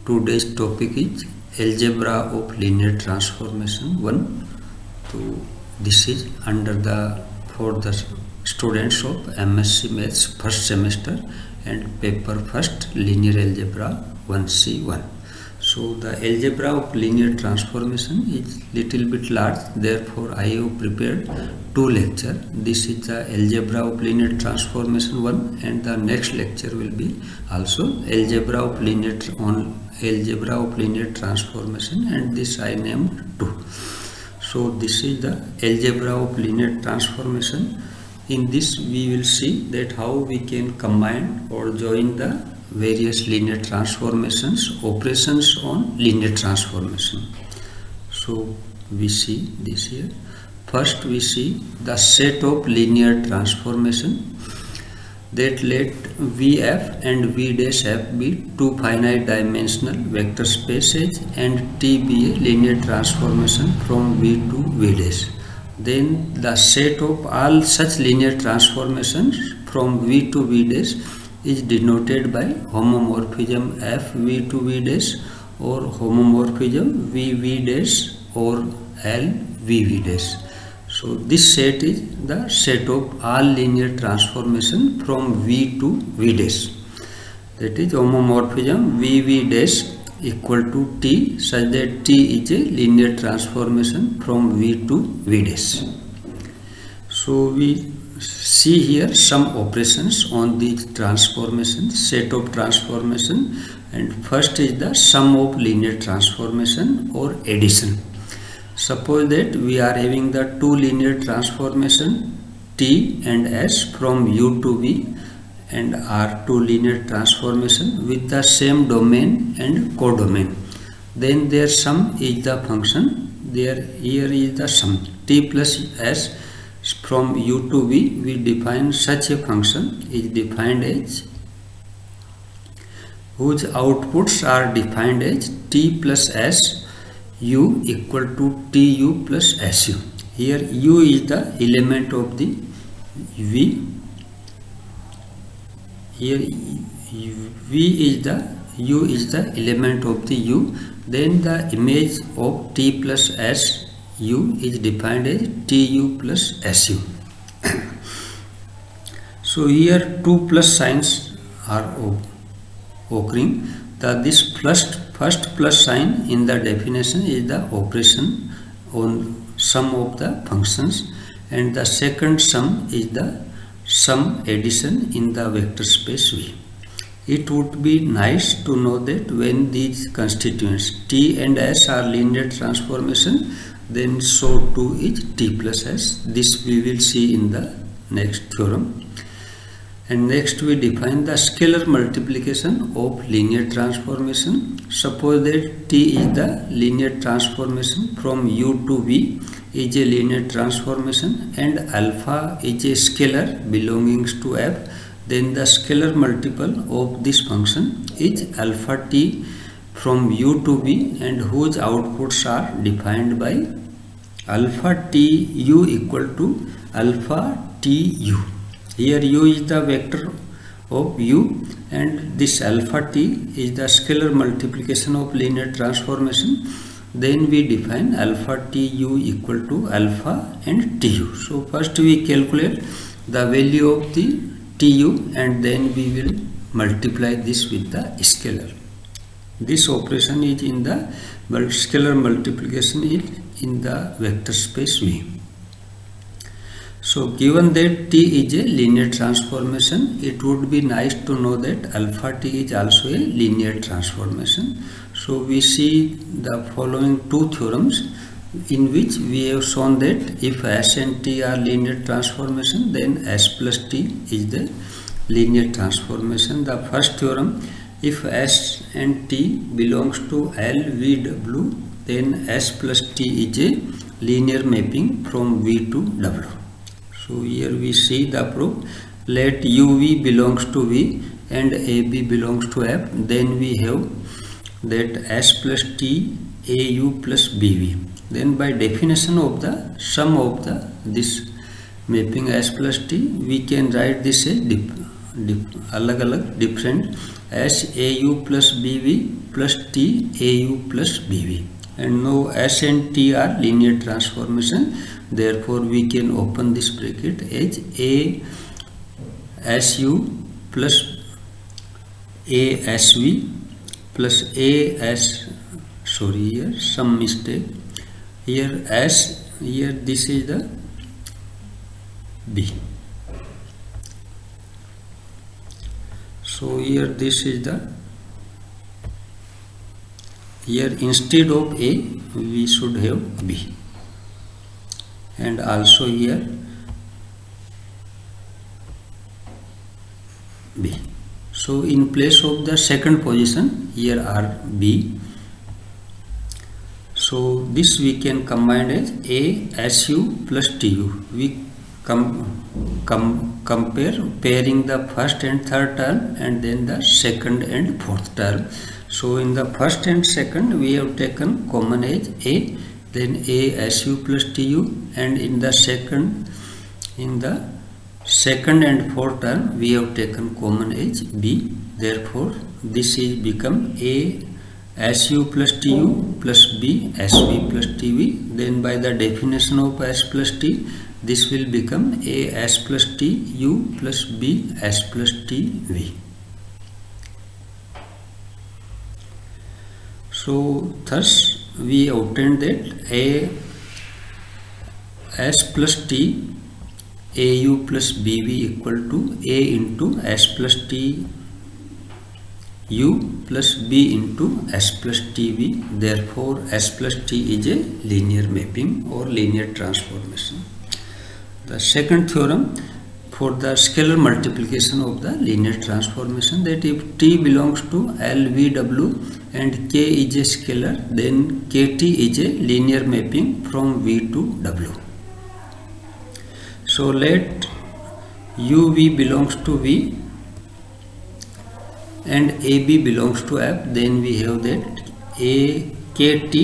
Today's topic is algebra of linear transformation 1. So this is for the students of MSc Maths first semester and paper first linear algebra 1C1. So the algebra of linear transformation is little bit large, therefore I have prepared two lectures. This is the algebra of linear transformation 1 and the next lecture will be also algebra of linear transformation, and this I named 2. So this is the algebra of linear transformation. In this we will see that how we can combine or join the various linear transformations, operations on linear transformation. So we see this here. First we see the set of linear transformation, that let Vf and V'f be two finite dimensional vector spaces and T be a linear transformation from V to V'. Then the set of all such linear transformations from V to V' is denoted by homomorphism Fv to V' or homomorphism Vv' or Lvv'. So this set is the set of all linear transformation from V to V'. That is homomorphism Vv' equal to T, such that T is a linear transformation from V to V'. So we see here some operations on the transformation, set of transformation, and first is the sum of linear transformation or addition. Suppose that we are having the two linear transformation T and S from U to V and are two linear transformation with the same domain and codomain. Then their sum is the function. Here is the sum T plus S from U to V. We define such a function is defined as whose outputs are defined as T plus S U equal to Tu plus Su. Here U is the element of the V. Here U is the element of the U. Then the image of T plus S U is defined as Tu plus Su. So here two plus signs are occurring. This first plus sign in the definition is the operation on sum of the functions, and the second sum is the sum addition in the vector space V. It would be nice to know that when these constituents T and S are linear transformation, then so too is T plus S. This we will see in the next theorem. And next we define the scalar multiplication of linear transformation. Suppose that T is the linear transformation from U to V is a linear transformation and alpha is a scalar belonging to F. Then the scalar multiple of this function is alpha T from U to V, and whose outputs are defined by alpha Tu equal to alpha Tu. Here U is the vector of U and this alpha T is the scalar multiplication of linear transformation. Then we define alpha Tu equal to alpha and Tu. So first we calculate the value of the Tu and then we will multiply this with the scalar. This operation is in the scalar multiplication is in the vector space V. So given that T is a linear transformation, it would be nice to know that alpha T is also a linear transformation. So we see the following two theorems in which we have shown that if S and T are linear transformation, then S plus T is the linear transformation. The first theorem, if S and T belongs to LVW, then S plus T is a linear mapping from V to W. So here we see the proof. Let UV belongs to V and AB belongs to F. Then we have that S plus T AU plus BV. Then by definition of the sum of this mapping S plus T, we can write this as अलग अलग different S AU plus BV plus T AU plus BV, and now S and T are linear transformation. Therefore we can open this bracket as A SU plus A SV plus A S, sorry, here some mistake, here S, here this is the B. So here this is the, here instead of A we should have B, and also here B. So in place of the second position here are B. So this we can combine as A SU plus TU. We compare pairing the first and third term and then the second and fourth term. So in the first and second we have taken common as A, then A SU plus TU, and in the second and fourth term we have taken common as B. Therefore this is become A SU plus TU plus B SV plus TV. Then by the definition of S plus T, this will become A S plus T U plus B S plus T V. So thus we obtained that A S plus T AU plus BV equal to A into S plus T U plus B into S plus TV. Therefore S plus T is a linear mapping or linear transformation. The second theorem for the scalar multiplication of the linear transformation, that if T belongs to LVW and K is a scalar, then KT is a linear mapping from V to W. So let UV belongs to V and AB belongs to F, then we have that KT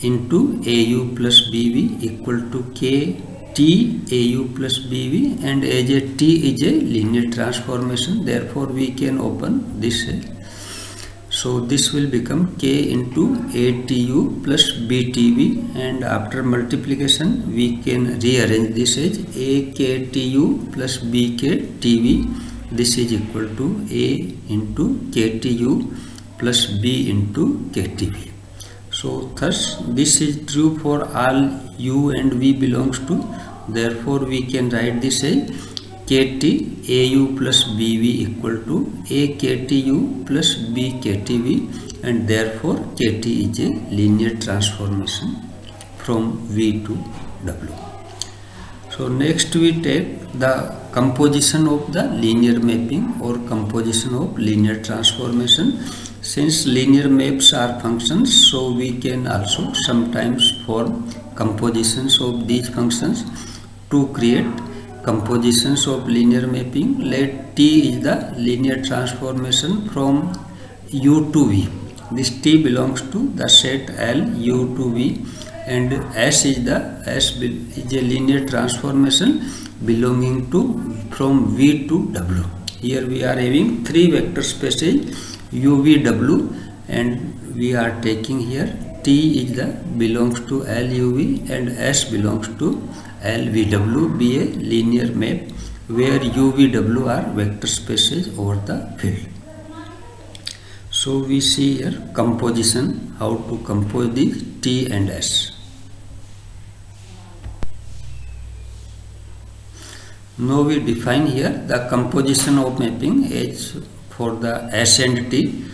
into AU plus BV equal to KT AU plus BV, and as a T is a linear transformation, therefore we can open this. So this will become K into ATU plus BTV, and after multiplication we can rearrange this as AKTU plus BKTV. This is equal to A into KTU plus B into KTV. So thus this is true for all U and V belongs to. Therefore we can write this as KT AU plus BV equal to AKTU plus BKTV, and therefore KT is a linear transformation from V to W. So next we take the composition of the linear mapping or composition of linear transformation. Since linear maps are functions, so we can also sometimes form compositions of these functions. To create compositions of linear mapping, let T is the linear transformation from U to V. This T belongs to the set L U to V, and S is a linear transformation belonging to from V to W. Here we are having three vector spaces UVW, and we are taking here T is the belongs to LUV and S belongs to LVW, be a linear map where UVW are vector spaces over the field. So we see here composition, how to compose the T and S. Now we define here the composition of mapping as for the S and T.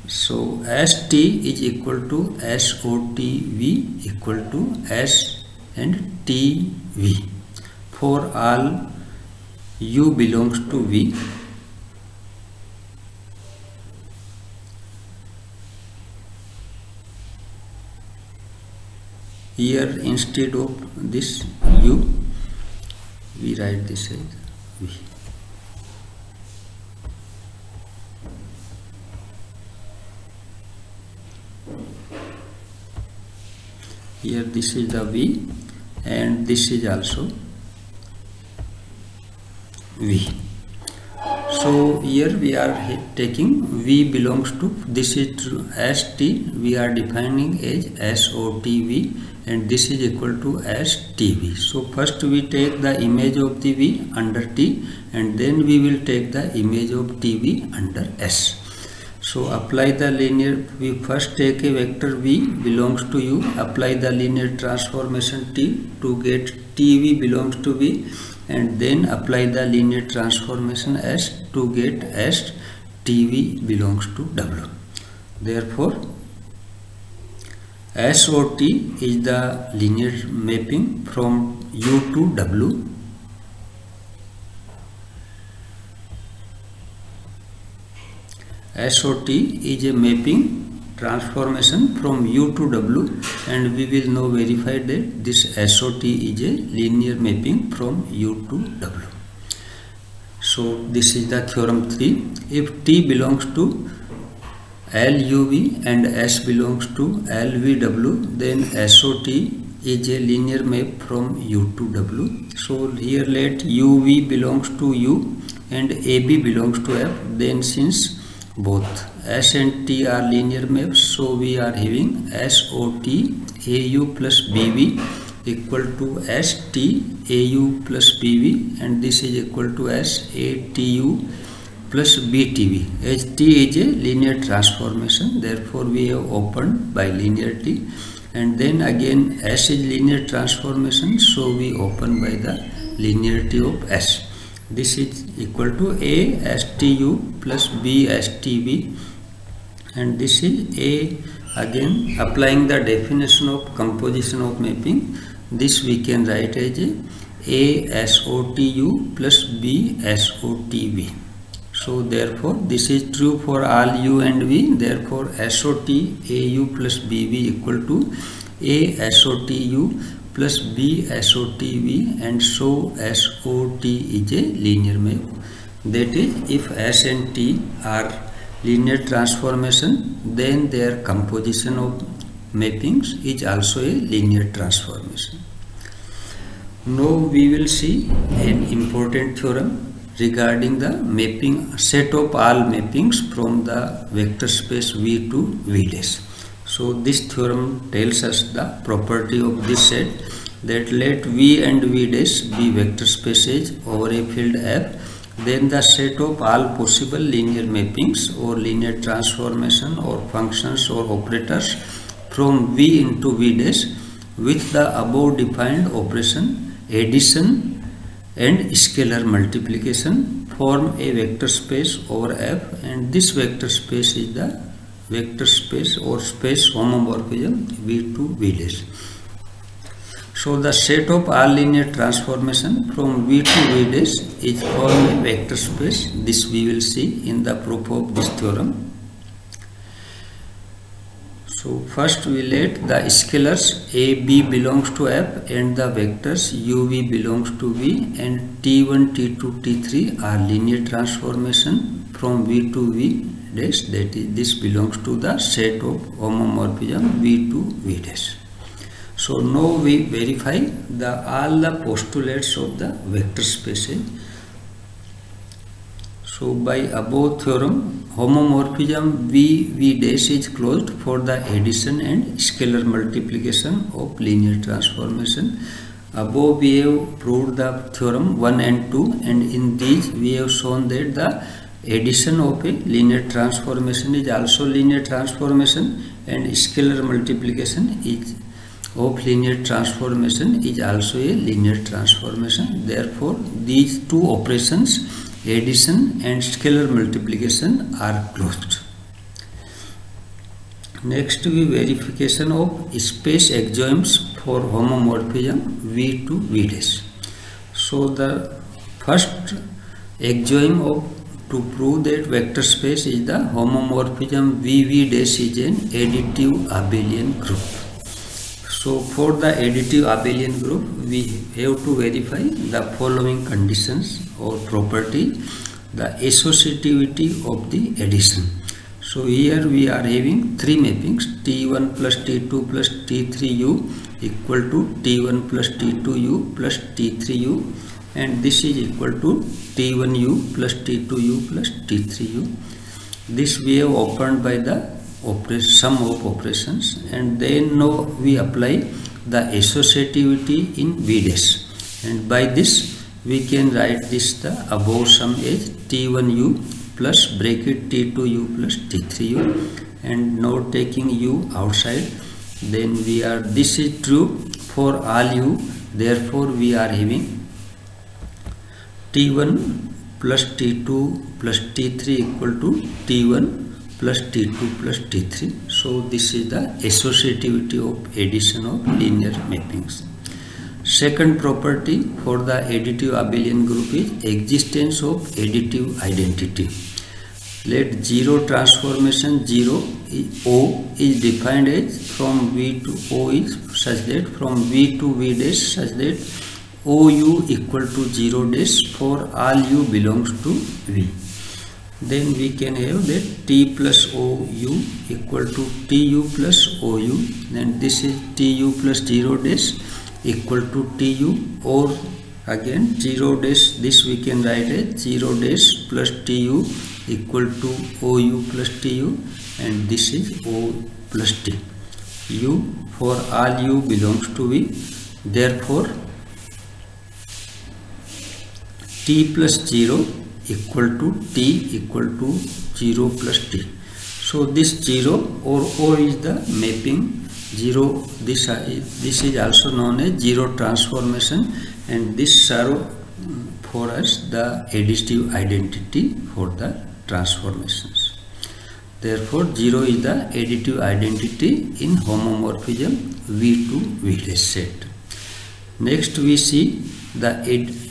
So ST is equal to SOTV equal to S and TV. For all U belongs to V, here instead of this U we write this as V. Here this is the V and this is also V. So here we are taking V belongs to, this is as T, we are defining as SOTV, and this is equal to as TV. So first we take the image of the V under T, and then we will take the image of TV under S. So apply the linear, we first take a vector V belongs to U, apply the linear transformation T to get TV belongs to V, and then apply the linear transformation S to get S TV belongs to W. Therefore SOT is the linear mapping from U to W. SOT is a mapping transformation from U to W, and we will now verify that this SOT is a linear mapping from U to W. So this is the theorem 3. If T belongs to LUV and S belongs to LVW, then SOT is a linear map from U to W. So here let UV belongs to U and AB belongs to F. Then since both S and T are linear maps, so we are having SOT AU plus BV equal to ST AU plus BV, and this is equal to SATU plus BTV. As T is a linear transformation, therefore we have opened by linearity, and then again S is linear transformation, so we open by the linearity of S. This is equal to A STU plus B STB, and this is A, again applying the definition of composition of mapping, this we can write as A SOTU plus B SOTV. So therefore this is true for all U and V, therefore SOT AU plus BV equal to A SOTU plus B SOTV, and so SOT is a linear map. That is, if S and T are linear transformation, then their composition of mappings is also a linear transformation. Now we will see an important theorem regarding the mapping set of all mappings from the vector space V to V dash. So this theorem tells us the property of this set, that let V and V dash be vector spaces over a field F, then the set of all possible linear mappings or linear transformation or functions or operators from V into V dash with the above defined operation addition and scalar multiplication form a vector space over F, and this vector space is the vector space or space homomorphism V to V dash. So the set of all linear transformation from V to V dash is called a vector space. This we will see in the proof of this theorem. So first we let the scalars A, B belongs to F and the vectors U, V belongs to V, and T1, T2, T3 are linear transformation from V to V dash, that is, this belongs to the set of homomorphism V to V dash. So now we verify all the postulates of the vector spaces. So by above theorem, homomorphism V dash is closed for the addition and scalar multiplication of linear transformation. Above we have proved the theorem 1 and 2, and in these we have shown that the addition of a linear transformation is also linear transformation, and scalar multiplication is of linear transformation is also a linear transformation. Therefore these two operations, addition and scalar multiplication, are closed. Next we verification of space axioms for homomorphism V to V dash. So the first axiom of to prove that vector space is the homomorphism V dash is an additive abelian group. So for the additive abelian group, we have to verify the following conditions or property: the associativity of the addition. So here we are having three mappings: T1 plus T2 plus T3U equal to T1 plus T2U plus T3U, and this is equal to T1u plus T2u plus T3u. This we have opened by the sum of operations, and then now we apply the associativity in V dash, and by this we can write this the above sum as T1u plus bracket T2u plus T3u, and now taking u outside, then we are, this is true for all u, therefore we are having T1 plus T2 plus T3 equal to T1 plus T2 plus T3. So this is the associativity of addition of linear mappings. Second property for the additive abelian group is existence of additive identity. Let zero transformation 0 O is defined as from V to O is such that from V to V dash such that OU equal to 0 dash for all u belongs to V. Then we can have that T plus OU equal to TU plus OU, then this is TU plus 0 dash equal to TU, or again 0 dash, this we can write as 0 dash plus TU equal to OU plus TU, and this is O plus T. U for all u belongs to V, therefore T plus 0 equal to T equal to 0 plus T. So this 0 or O is the mapping 0. This is also known as zero transformation, and this serve for us the additive identity for the transformations. Therefore 0 is the additive identity in homomorphism V to V dash set. Next we see the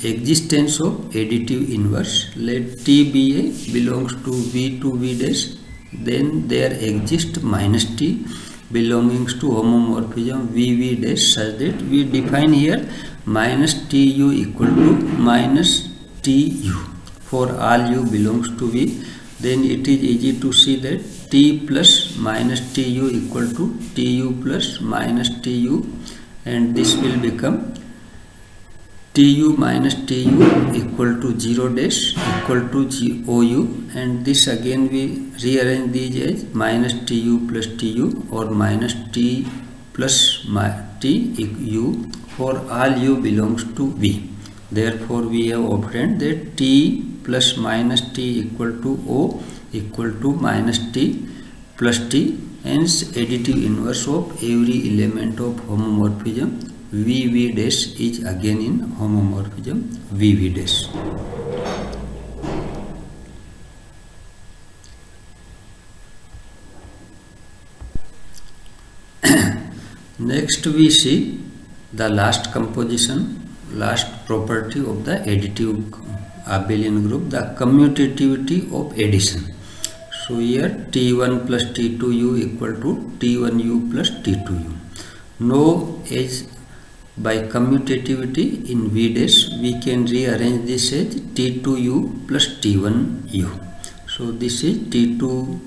existence of additive inverse. Let T be a belongs to V to V dash, then there exists minus T belongings to homomorphism VV dash such that we define here minus TU equal to minus TU for all u belongs to V. Then it is easy to see that T plus minus TU equal to TU plus minus TU, and this will become TU minus TU equal to 0 dash equal to OU, and this again we rearrange these as minus TU plus TU or minus T plus TU for all u belongs to V. Therefore we have obtained that T plus minus T equal to O equal to minus T plus T, hence additive inverse of every element of homomorphism VV dash is again in homomorphism VV dash. Next we see the last composition, last property of the additive abelian group, the commutativity of addition. So here T1 plus T2u equal to T1u plus T2u. Now as by commutativity in V dash we can rearrange this as T2u plus T1u. So this is T2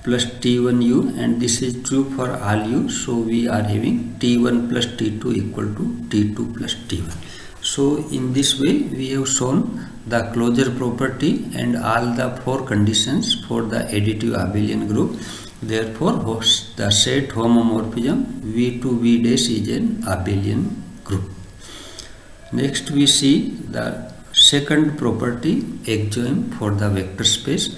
plus T1u, and this is true for all u. So we are having T1 plus T2 equal to T2 plus T1. So in this way we have shown the closure property and all the four conditions for the additive abelian group. Therefore the set homomorphism V to V dash is an abelian group. Next we see the second property, exoem for the vector space.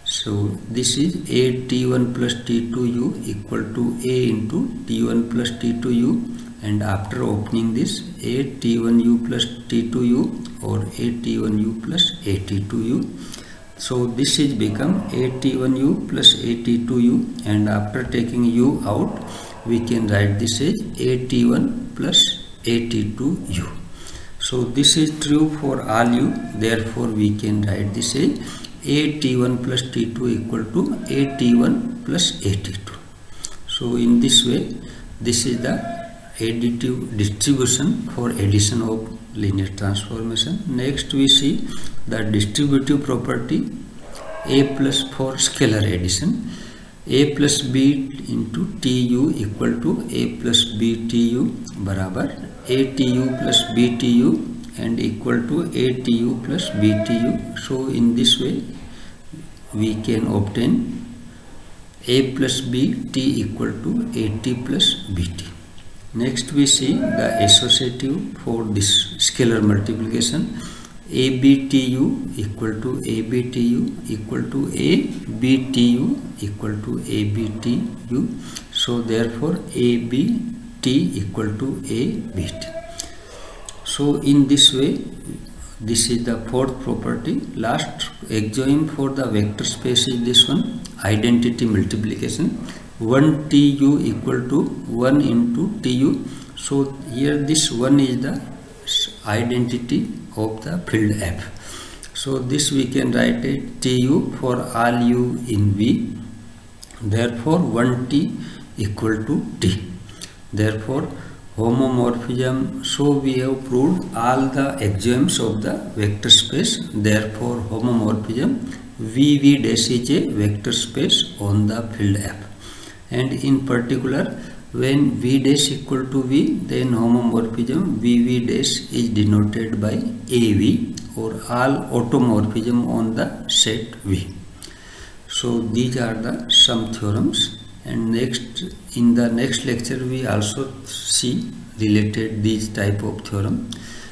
So this is A T1 plus T2u equal to A into T1 plus T2u, and after opening this A T1u plus T2u or A T1u plus A T2u. So this is become A T1u plus A T2u, and after taking u out we can write this as A T1 plus A T2u. So this is true for all u, therefore we can write this as A T1 plus T2 equal to A T1 plus A T2. So in this way this is the additive distribution for addition of linear transformation. Next we see the distributive property A plus for scalar addition. a plus b into tu equal to a plus b tu बराबर a tu plus b tu and equal to a tu plus b tu. So in this way we can obtain a plus b t equal to a t plus bt. Next we see the associative for this scalar multiplication. ABTU equal to ABTU equal to ABTU equal to ABTU. So therefore ABT equal to ABT. So in this way, this is the fourth property. Last adjoint for the vector space is this one, identity multiplication. 1 tu equal to 1 into tu. So here this 1 is the identity of the field F. So this we can write it tu for all u in V. Therefore 1t equal to t. Therefore homomorphism. So we have proved all the axioms of the vector space. Therefore homomorphism VV dash is a vector space on the field F. And in particular, when V dash equal to V, then homomorphism VV dash is denoted by AV or all automorphism on the set V. So these are the some theorems, and next in the next lecture we also see related these type of theorem.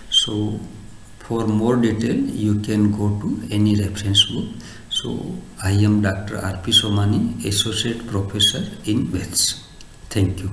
So for more detail you can go to any reference book. So I am Dr. R.P. Somani, Associate Professor in Maths. Thank you.